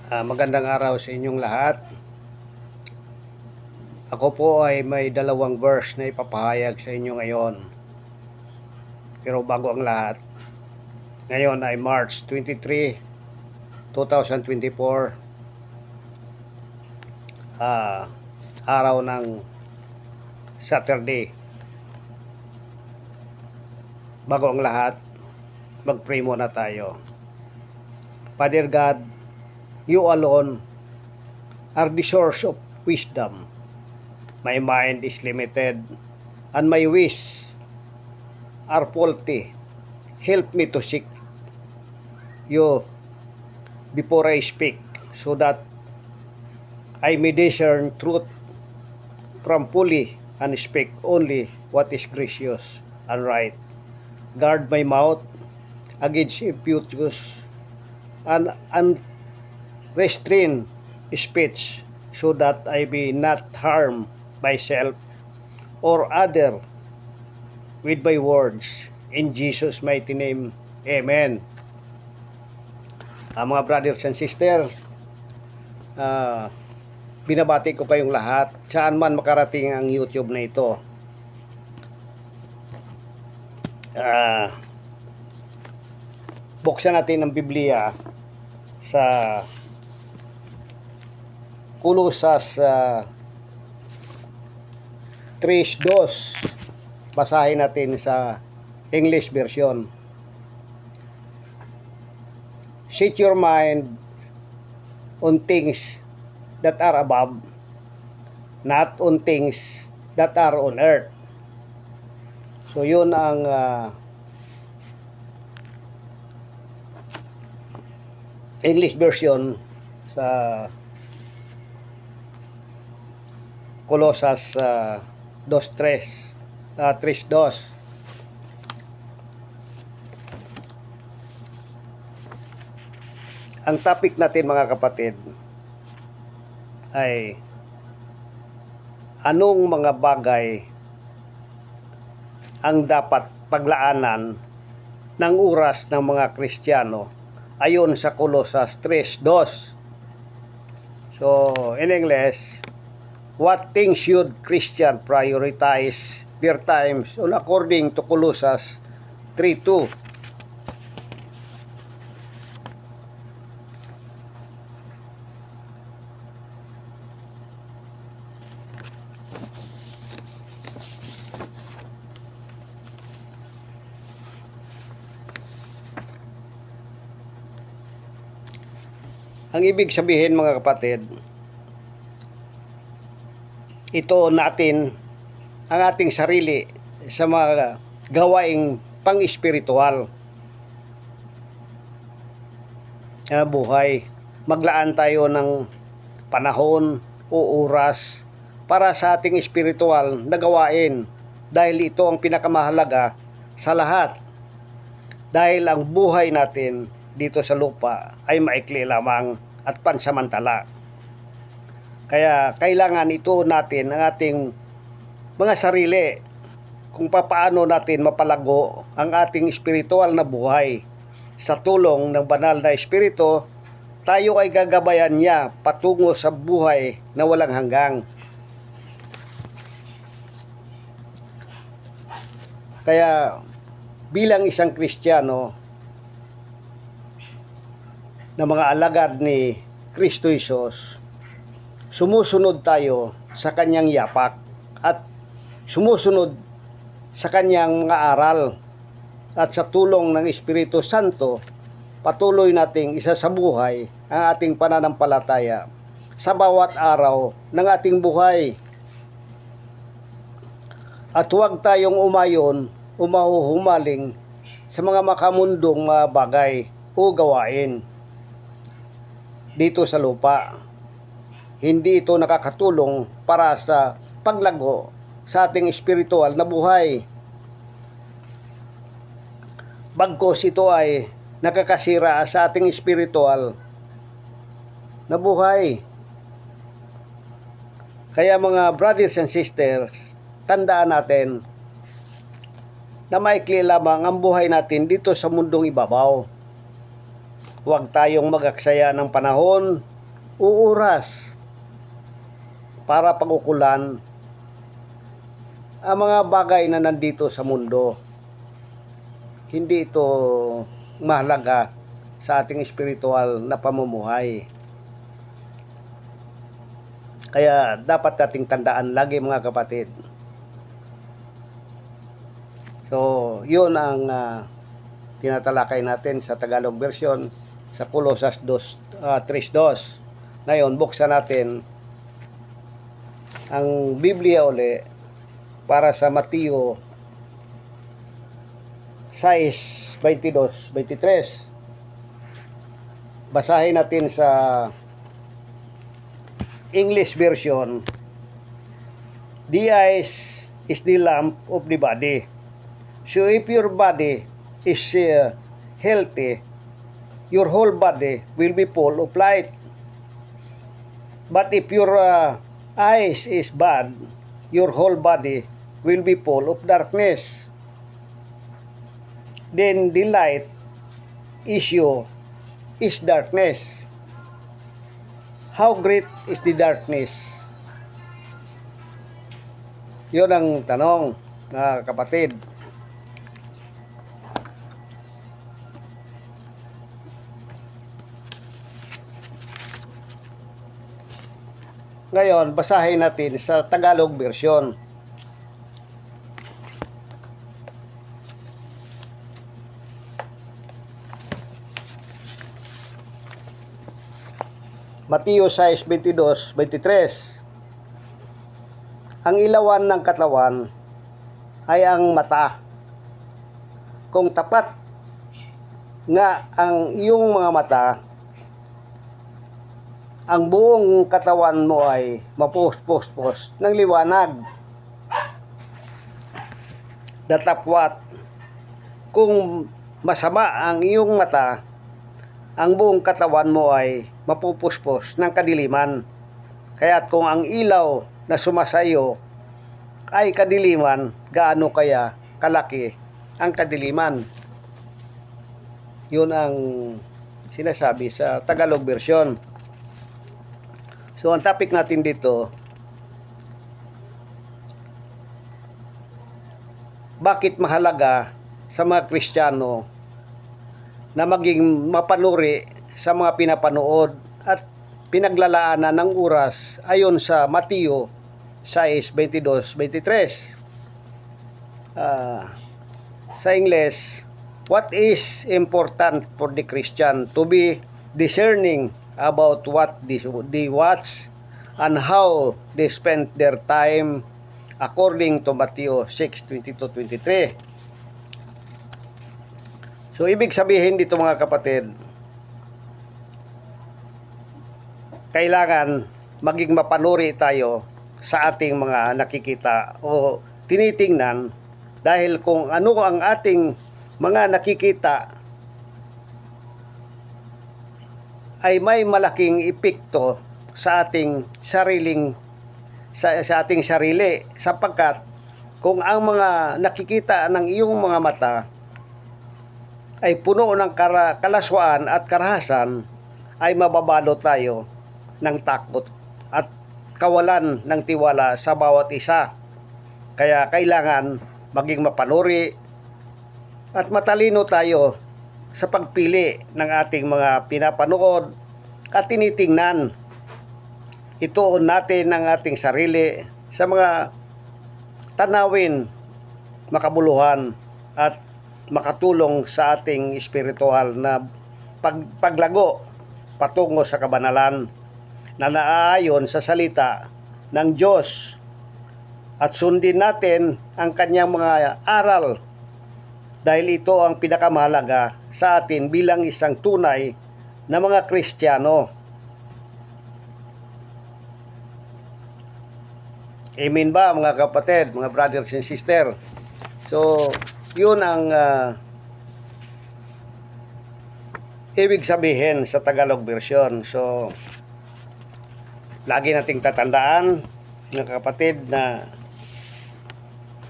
Magandang araw sa inyong lahat. Ako po ay may dalawang verse na ipapahayag sa inyo ngayon. Pero bago ang lahat, ngayon ay March 23, 2024, araw ng Saturday. Bago ang lahat, mag-pray muna tayo. Father God, you alone are the source of wisdom. My mind is limited and my wish are faulty. Help me to seek you before I speak, so that I may discern truth from folly and speak only what is gracious and right. Guard my mouth against impetuous and unrestrained speech, so that I be not harm myself or other with my words. In Jesus' mighty name, Amen. Mga brothers and sisters, binabati ko kayong lahat saan man makarating ang YouTube na ito. Buksan natin ang Biblia sa Kolosas 3:2. Basahin natin sa English version. Set your mind on things that are above, not on things that are on earth. So yun ang English version sa Kolosas 3:2. Ang topic natin mga kapatid ay anong mga bagay ang dapat paglaanan ng oras ng mga Kristiyano ayon sa Kolosas 3:2. So, in English, what things should Christian prioritize their times on according to Colossus 3:2? Ang ibig sabihin mga kapatid, ito natin ang ating sarili sa mga gawaing pang-espiritual na buhay. Maglaan tayo ng panahon o oras para sa ating espiritual na gawain, dahil ito ang pinakamahalaga sa lahat. Dahil ang buhay natin dito sa lupa ay maikli lamang at pansamantala. Kaya kailangan ito natin ang ating mga sarili kung paano natin mapalago ang ating espiritual na buhay. Sa tulong ng banal na espiritu, tayo ay gagabayan niya patungo sa buhay na walang hanggang. Kaya bilang isang Kristiyano na mga alagad ni Kristo Jesus, sumusunod tayo sa kanyang yapak at sumusunod sa kanyang mga aral, at sa tulong ng Espiritu Santo patuloy nating isasabuhay ang ating pananampalataya sa bawat araw ng ating buhay. At huwag tayong umayon o mahuhumaling sa mga makamundong mga bagay o gawain dito sa lupa. Hindi ito nakakatulong para sa paglago sa ating espiritual na buhay. Bagkus ito ay nakakasira sa ating espiritual na buhay. Kaya mga brothers and sisters, tandaan natin na maikli lamang ang buhay natin dito sa mundong ibabaw. Huwag tayong magaksaya ng panahon uuras para pag-ukulan ang mga bagay na nandito sa mundo. Hindi ito mahalaga sa ating espiritual na pamumuhay. Kaya dapat nating tandaan lagi mga kapatid. So, yun ang tinatalakay natin sa Tagalog version sa Colosas 3:2. Ngayon, buksan natin ang Biblia uli para sa Mateo 6:22-23. Basahin natin sa English version. The eyes is the lamp of the body. So if your body is healthy, your whole body will be full of light. But if your eyes is bad, your whole body will be full of darkness. Then the light issue is darkness. How great is the darkness? Yun ang tanong, mga kapatid. Ngayon, basahin natin sa Tagalog version. Mateo 6:22-23. Ang ilawan ng katawan ay ang mata. Kung tapat nga ang iyong mga mata, ang buong katawan mo ay mapuspos-pos ng liwanag. Datapwat, kung masama ang iyong mata, ang buong katawan mo ay mapupuspos ng kadiliman. Kaya't kung ang ilaw na sumasayo ay kadiliman, gaano kaya kalaki ang kadiliman? Yun ang sinasabi sa Tagalog version. So ang topic natin dito, bakit mahalaga sa mga Kristiyano na maging mapanuri sa mga pinapanood at pinaglalaanan ng oras ayon sa Mateo 6:22-23. Sa English, what is important for the Christian to be discerning about what they watch and how they spend their time according to Mateo 6:22-23. So, ibig sabihin dito mga kapatid, kailangan maging mapanuri tayo sa ating mga nakikita o tinitingnan, dahil kung ano ang ating mga nakikita ay may malaking epekto sa ating ating sarili, sapagkat kung ang mga nakikita ng iyong mga mata ay puno ng kalaswaan at karahasan, ay mababalo tayo ng takot at kawalan ng tiwala sa bawat isa. Kaya kailangan maging mapanuri at matalino tayo sa pagpili ng ating mga pinapanood at tinitingnan. Ituon natin ang ating sarili sa mga tanawin makabuluhan at makatulong sa ating espiritual na paglago patungo sa kabanalan na naaayon sa salita ng Diyos, at sundin natin ang kanyang mga aral, dahil ito ang pinakamahalaga sa atin bilang isang tunay na mga Kristiyano. Amen ba mga kapatid, mga brothers and sisters? So, yun ang ibig sabihin sa Tagalog version. So, lagi nating tatandaan, mga kapatid, na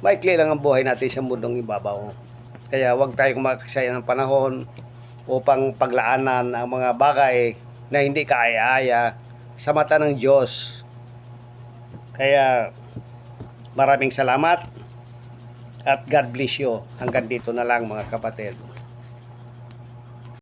maikli lang ang buhay natin sa mundong ibabaw. Kaya huwag tayong makaksaya ng panahon upang paglaanan ang mga bagay na hindi kaaya-aya sa mata ng Diyos. Kaya maraming salamat at God bless you. Hanggang dito na lang mga kapatid.